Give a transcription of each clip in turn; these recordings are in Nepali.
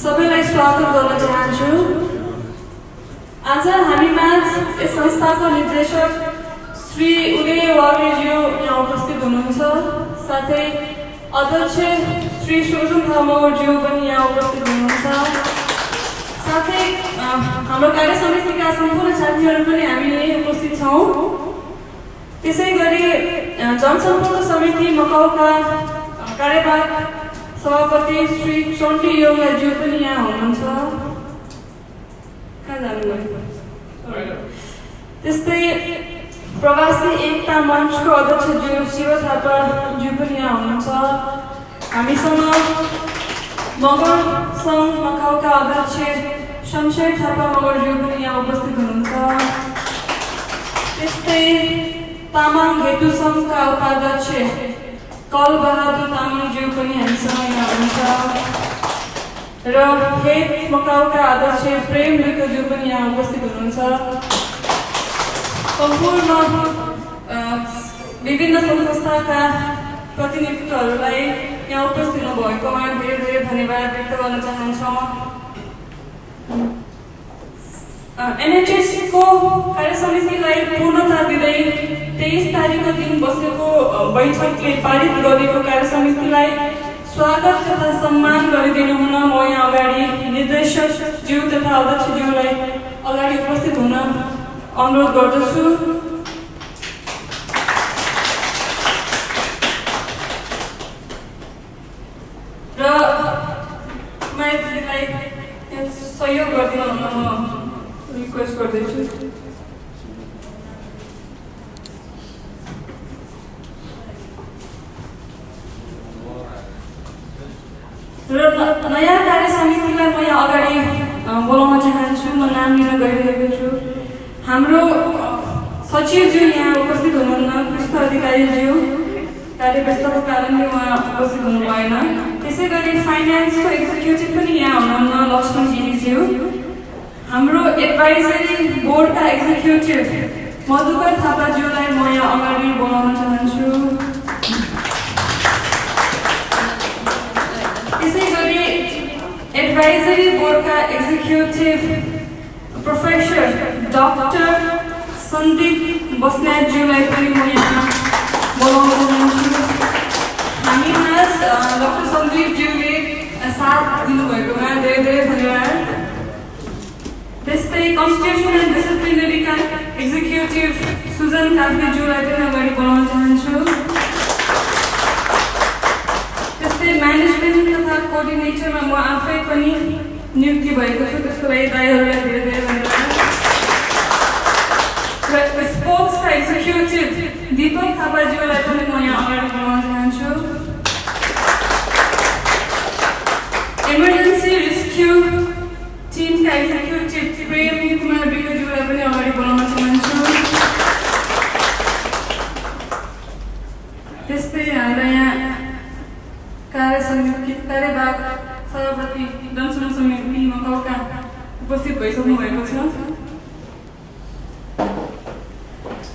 सबैलाई स्वागत गर्न चाहन्छु। आज हामीमाझ यस संस्थाको निर्देशक श्री उदय वाग्लेज्यू यहाँ उपस्थित हुनुहुन्छ, साथै अध्यक्ष श्री सुरुङ थामोज्यू पनि यहाँ उपस्थित हुनुहुन्छ, साथै हाम्रो कार्य समितिका सम्पूर्ण साथीहरू पनि हामी यही उपस्थित छौँ। त्यसैगरी जनसम्पर्क समिति मकाउका कार्यवाहक सभापति श्री चण्डी योगाज्यू पनि यहाँ हुनुहुन्छ। त्यस्तै प्रवासी एकता मञ्चको अध्यक्षज्यू शिव थापाज्यू पनि यहाँ हुनुहुन्छ। हामीसँग मगर सङ्घ मकाउका अध्यक्ष शमशेर थापा मगरज्यू पनि यहाँ उपस्थित हुनुहुन्छ। त्यस्तै तामाङ हेतु सङ्घका उपाध्यक्ष कल बहादुर तामाङज्यू पनि हामीसँग यहाँ हुनुहुन्छ र हेत मकाउका अध्यक्ष प्रेम विकज्यू पनि यहाँ उपस्थित हुनुहुन्छ। सम्पूर्ण विभिन्न संस्थाका प्रतिनिधित्वहरूलाई यहाँ उपस्थित हुनुभएकोमा धेरै धेरै धन्यवाद व्यक्त गर्न चाहन्छौँ। एनएचएसको कार्य समितिलाई पूर्णता दिँदै 23 तारिकको दिन बसेको बैठकले पारित गरेको कार्य समितिलाई स्वागत तथा सम्मान गरिदिनु हुन म यहाँ अगाडि निर्देशक ज्यू तथा अध्यक्षज्यूलाई अगाडि उपस्थित हुन अनुरोध गर्दछु। र माइतीलाई सहयोग गरिदिनु हुन म रिक्वेस्ट गर्दैछु। र नयाँ कार्य समितिलाई म यहाँ अगाडि बोलाउन चाहन्छु। म नाम लिन गइरहेको छु। हाम्रो सचिवज्यू यहाँ उपस्थित हुनुहुन्न, कृष्ण अधिकारीज्यू कार्य व्यस्तको कारणले उहाँ उपस्थित हुनु भएन। त्यसै गरी फाइनेन्सको एक्जिक्युटिभ पनि यहाँ हुनुहुन्न, लक्ष्मण गिरीज्यू। हाम्रो एडभाइजरी बोर्डका एक्जिक्युटिभ मधुकर थापाज्यूलाई म यहाँ अगाडि बोलाउन चाहन्छु। एडभाइजरी बोर्डका एक्जिक्युटिभ प्रोफेसर डाक्टर सन्दीप बस्नेतज्यूलाई पनि म यहाँ बोलाउन चाहन्छु। हामीमा डाक्टर सन्दीपज्यूले साथ दिनुभएकोमा धेरै धेरै धन्यवाद। त्यस्तै constitution and disciplinary executive Sujan काफ्लेज्यूलाई पनि अगाडि बढाउन चाहन्छु। त्यस्तै म्यानेजमेन्ट तथा कोअर्डिनेटरमा म आफै पनि नियुक्ति भएको छु, त्यसको लागि दाइहरूलाई धेरै धेरै धन्यवाद। र स्पोर्ट्सका एक्जिक्युटिभ दीपक थापाज्यूलाई पनि म यहाँ अगाडि बढाउन चाहन्छु। Emergency rescue टिमका executive Prem Kumar विकज्यूलाई पनि अगाडि बढाउन चाहन्छु। त्यस्तै हाम्रा यहाँ कार्यवाहक सभापति जनसङ्घ समिति मकौका उपस्थित भइसक्नु भएको छ।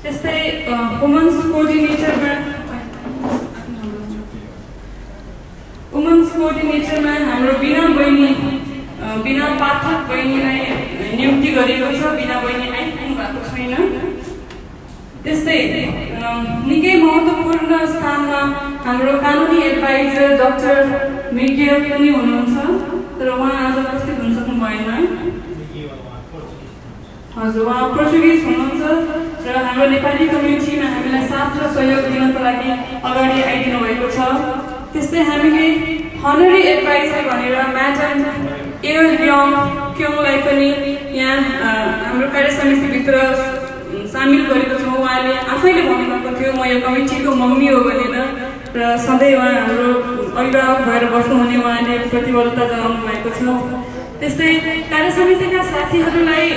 त्यस्तै वुमन्स कोअर्डिनेटरमा हाम्रो बिना पाठक बहिनीलाई नियुक्ति गरिएको छ। बिना बहिनी आइपुग्नु भएको छैन। त्यस्तै निकै महत्त्वपूर्ण स्थानमा हाम्रो कानुनी एडभाइजर डाक्टर मिर्गिया पनि हुनुहुन्छ, तर उहाँ आज उपस्थित हुन सक्नु भएन। हजुर, उहाँ पोर्चुगिज हुनुहुन्छ र हाम्रो नेपाली कम्युनिटीमा हामीलाई साथ र सहयोग दिनको लागि अगाडि आइदिनु भएको छ। त्यस्तै हामीले हनरी एडभाइजर भनेर म्याडम एयर लियोङ क्योङलाई पनि यहाँ हाम्रो कार्य समितिभित्र सामेल गरेको छौँ। उहाँले आफैले भन्नुभएको थियो म यो कमिटीको मम्मी हो भनेर, र सधैँ उहाँ हाम्रो अभिभावक भएर बस्नुहुने उहाँले प्रतिबद्धता जनाउनु भएको छ। त्यस्तै कार्य समितिका साथीहरूलाई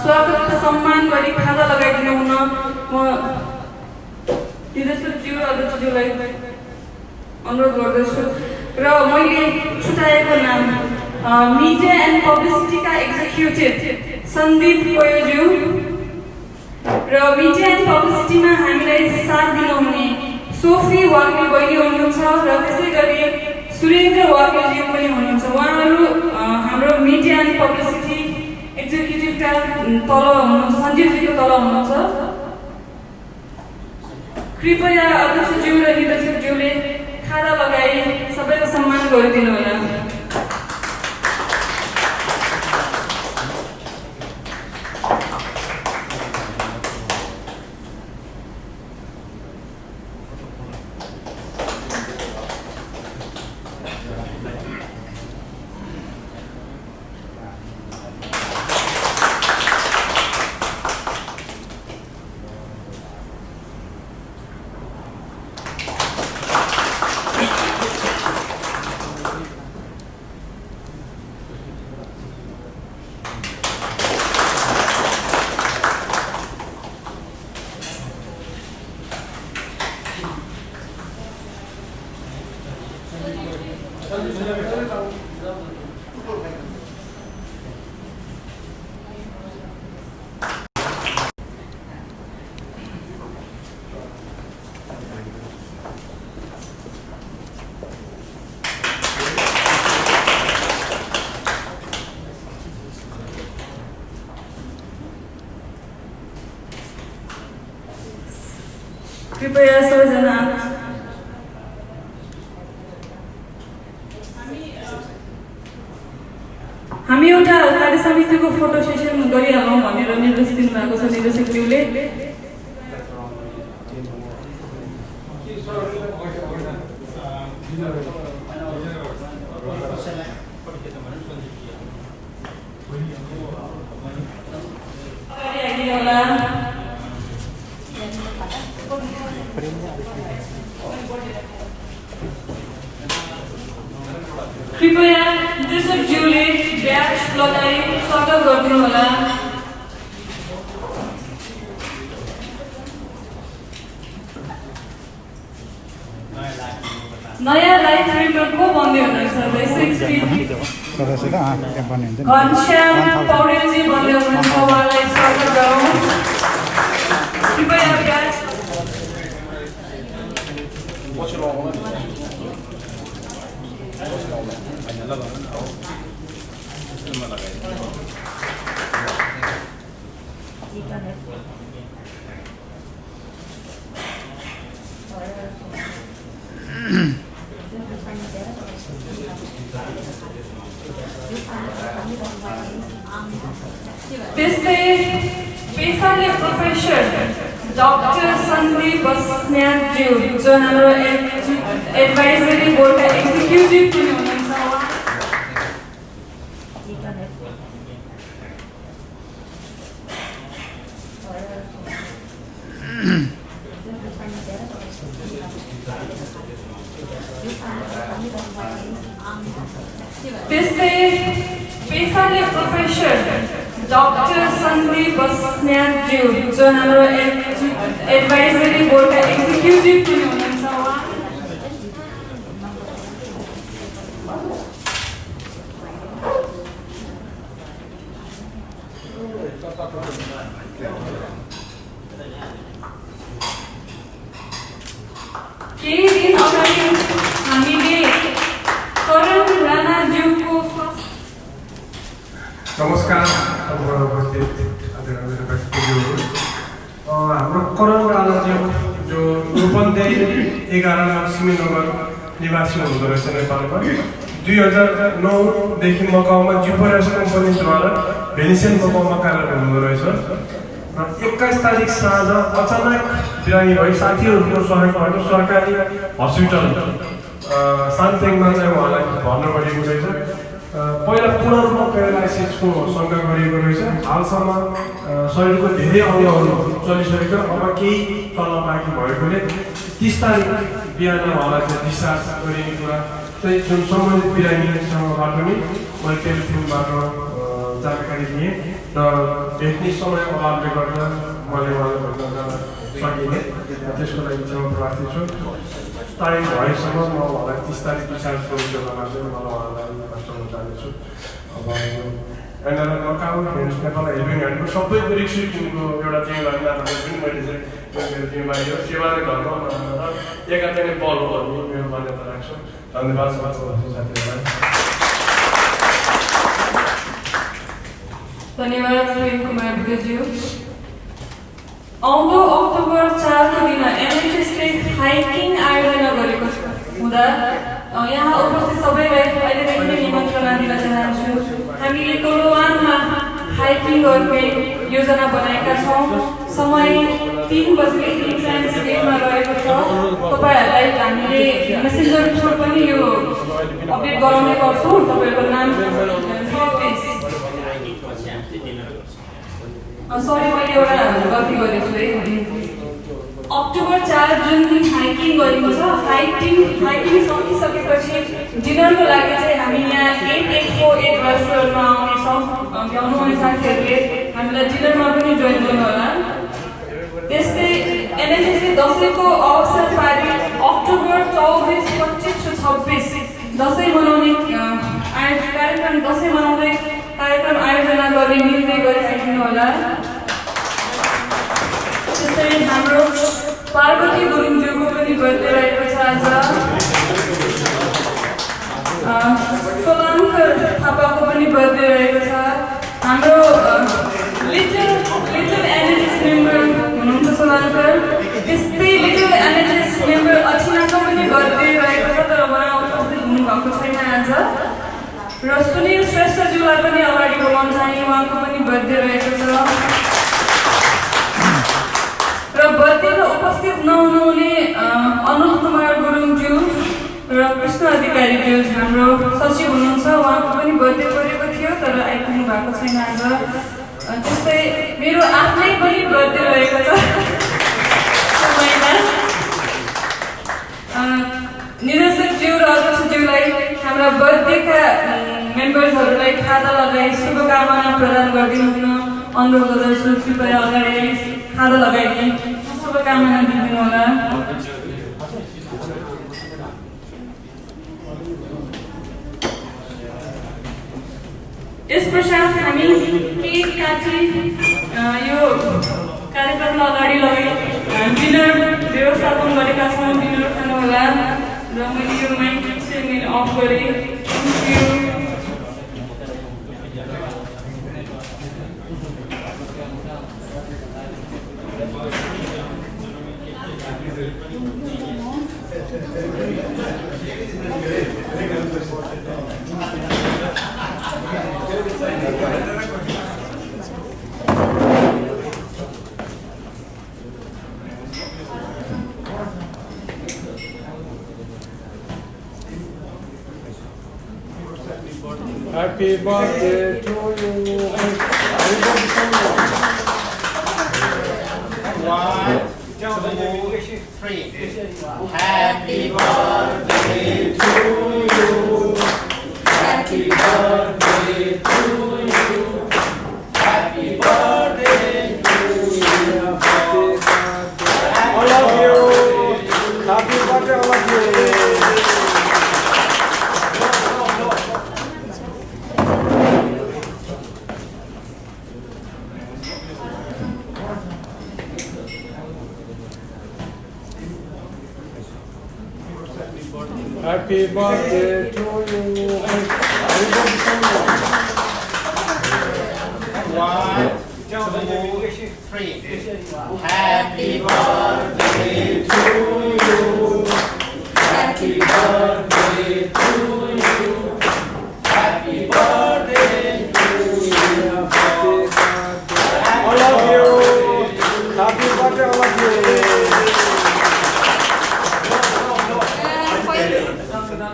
स्वागत र सम्मान गरी खाजा लगाइदिनु हुन म निर्देशकज्यू अध्यक्षज्यूलाई अनुरोध गर्दछु। र मैले छुट्याएको नाम मिडिया एन्ड पब्लिसिटीका एक्जिक्युटिभ सन्दीप कोयोज्यू र मिडिया एन्ड पब्लिसिटीमा हामीलाई साथ दिनुहुने सोफी वाग्ले बहिनी हुनुहुन्छ र त्यसै गरी सुरेन्द्र वाग्लेज्यू पनि हुनुहुन्छ। उहाँहरू हाम्रो मिडिया एन्ड पब्लिसिटी एक्जिक्युटिभका तल हुनुहुन्छ, सञ्जीवजीको तल हुनुहुन्छ। कृपया अध्यक्षज्यू र निर्देशकज्यूले खाजा लगाई सबैको सम्मान गरिदिनु होला। कृपया सबैजना हामी एउटा कार्य समितिको फोटो सेसन गरिहालौँ भनेर निर्देश दिनुभएको छ निर्देशकज्यूले। कृपया निर्देशकज्यूले ब्याज लगाई स्वागत गरिदिनु होला। नयाँ लाइफ फिल्ममा को बन्दै हुनुहुन्छ? घनश्याम पौडेलजी बन्दै हुनुहुन्छ, उहाँलाई स्वागत गरौँ। कृपया ब्याज त्यस्तै पेशाले प्रोफेसर डॉक्टर संदीप बस्नेतज्यू जो हाम्रो एडभाइजरी बोर्डका एक्जिक्युटिभ पनि हुनुहुन्छ। त्यस्तै पेशाले प्रोफेसर डॉक्टर संदीप बस्नेतज्यू जो हाम्रो एडभाइजरी बोर्डका एक्जिक्युटिभ पनि हुनुहुन्छ। केही दिन अगाडि हामीले करण राणाज्यूको नमस्कार उपस्थित आदरणीय व्यक्तिज्यूहरू। हाम्रो करण राणाज्यू जो रूपन्देही 11 लक्ष्मीनगर निवासी हुँदो रहेछ नेपालमा। 2009देखि मकाउमा जुपरास कम्पनीद्वारा भेनिसियन मकाउमा कार्यरत हुँदो रहेछ। 21 तारिक साँझ अचानक बिरामी भई साथीहरूको सहयोगबाट सरकारी हस्पिटल सान्तेङमा चाहिँ उहाँलाई भर्ना गरिएको रहेछ। पहिला पूर्ण रूपमा पेरालाइसिसको शङ्का गरिएको रहेछ। हालसम्म शरीरको धेरै अङ्गहरू चलिसकेको, अब केही तल बाँकी भएकोले 30 तारिक बिहान उहाँलाई चाहिँ डिस्चार्ज गरिने कुरा चाहिँ जुन सम्बन्धित बिरामीसँगबाट पनि मैले टेलिफोनबाट जानकारी दिएँ र भेट्ने समय अभावले गर्दा मैले उहाँलाई भेट्न जान सकिनँ। त्यसको लागि चाहिँ म प्रार्थी छु। तारिक भएसम्म म उहाँलाई 30 तारिक डिस्चार्ज गर्ने बेलामा चाहिँ मलाई उहाँलाई हस्पिटल जानेछु। अब एनआरएल मकाउ नेपाल हेल्पिङ ह्यान्डको सबै रिक्सी टिमको एउटा जिम्मेवारी नाताले पनि मैले चाहिँ मेरो जिम्मेवारी हो सेवा नै धर्म र एकातिर नै बल हो भन्ने मेरो मान्यता राख्छु। धन्यवाद साथीहरूलाई। धन्यवाद प्रेम कुमार विगतज्यू। आउँदो अक्टोबर 4 को दिन एनएचएसले हाइकिङ आयोजना गरेको हुँदा यहाँ उपस्थित सबैलाई अहिलेदेखि नै निमन्त्रणा दिन चाहन्छु। हामीले कोलोवानमा हाइकिङ गर्ने योजना बनाएका छौँ। समय 3 बजेदेखि साइन्स गेटमा रहेको छ। तपाईँहरूलाई हामीले मेसेन्जर थ्रु पनि यो अपडेट गराउने गर्छौँ। तपाईँहरूको नाम सरी मैले एउटा गल्ती गरेको छु है। अक्टोबर 4 जुन दिन हाइकिङ गरिन्छ, हाइकिङ सकिसकेपछि डिनरको लागि चाहिँ हामी यहाँ 8848 रेस्टुरेन्टमा आउनेछौँ। आउनुहुने साथीहरूले हामीलाई डिनरमा पनि जोइन गर्नु होला। त्यस्तै एनएचएसले दसैँको अवसर पारी अक्टोबर 24, 25 र 26 दसैँ मनाउने कार्यक्रम दसैँ मनाउँदै कार्यक्रम आयोजना गर्ने निर्णय गरिसक्नु होला। त्यस्तै हाम्रो पार्वती गुरुङज्यूको पनि बर्थडे रहेको छ आज। सोलाङ्कर थापाको पनि बर्थडे रहेको छ। हाम्रो लिटल एनएचएस मेम्बर हुनुहुन्छ सोलाङ्कर। त्यस्तै लिटल एनएचएस मेम्बर अचिनाको पनि बर्थडे रहेको छ, तर उहाँ उपस्थित हुनुभएको छैन आज। र सुनिल श्रेष्ठज्यूलाई पनि अगाडि बोलाउन चाहे, उहाँको पनि बर्थडे रहेको छ। र बर्थडेमा उपस्थित नहुनुहुने अनुप कुमार गुरुङज्यू र कृष्ण अधिकारीज्यू हाम्रो सचिव हुनुहुन्छ, उहाँको पनि बर्थडे परेको थियो तर आइपुग्नु भएको छैन आज। त्यस्तै मेरो आफ्नै पनि बर्थडे रहेको छ। निर्देशकज्यू र अध्यक्षज्यूलाई हाम्रा बर्थडेका मेम्बर्सहरूलाई खादा लगाई शुभकामना प्रदान गरिदिनु हुन अनुरोध गर्दछु। कृपया अगाडि खादा लगाइदिनु शुभकामना दिनु होला। यस पश्चात हामी केक काटी यो कार्यक्रमलाई अगाडि लगाई डिनर व्यवस्थापन गरेका छौँ। डिनर खानु होला र मैले यो माइक चाहिँ अफ गरेँ। Happy birthday to you. One, two, three. Happy birthday to you. Happy birthday to you. Happy birthday to you. All of you. Happy birthday, all of you. Happy birthday to you. One, two, three. Happy birthday to you. Happy birthday to you. Happy birthday to you. All of you. Happy birthday, all of you.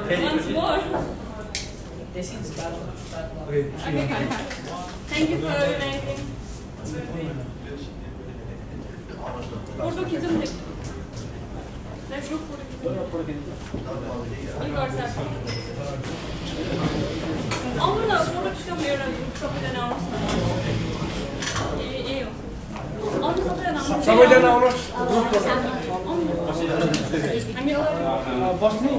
Once more. Thank you for organizing. Photo खींचो मुझे. Let's look photo. On WhatsApp. आउनु न photo खीचौँ एउटा सबैजना आउनुहोस् न. ए हो. आउनु सबैजना आउनु. सबैजना आउनुहोस्. हामी अगाडि बस्नु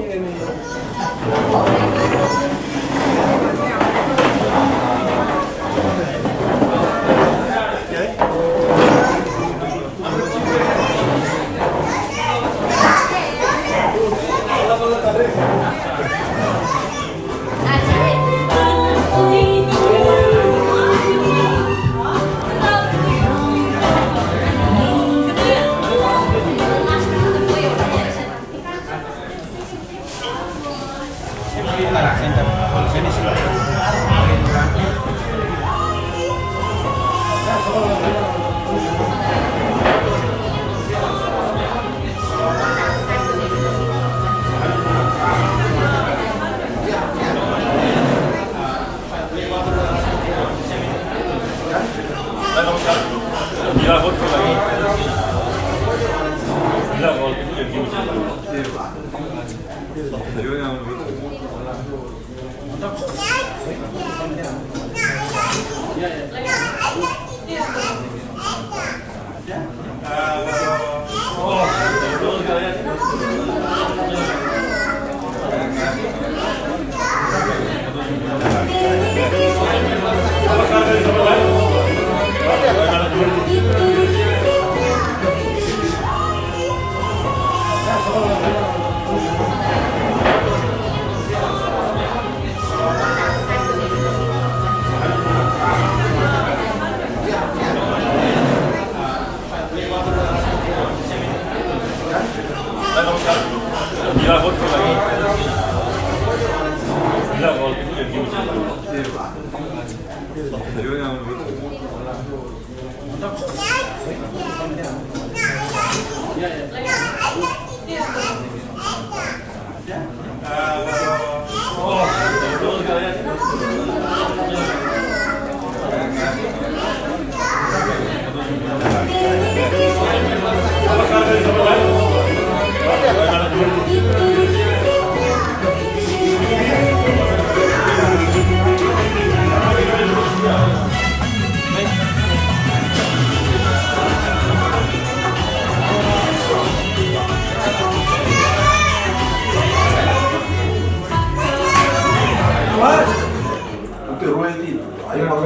royalty. Ayaw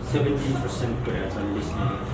17% ko yan sa list niya.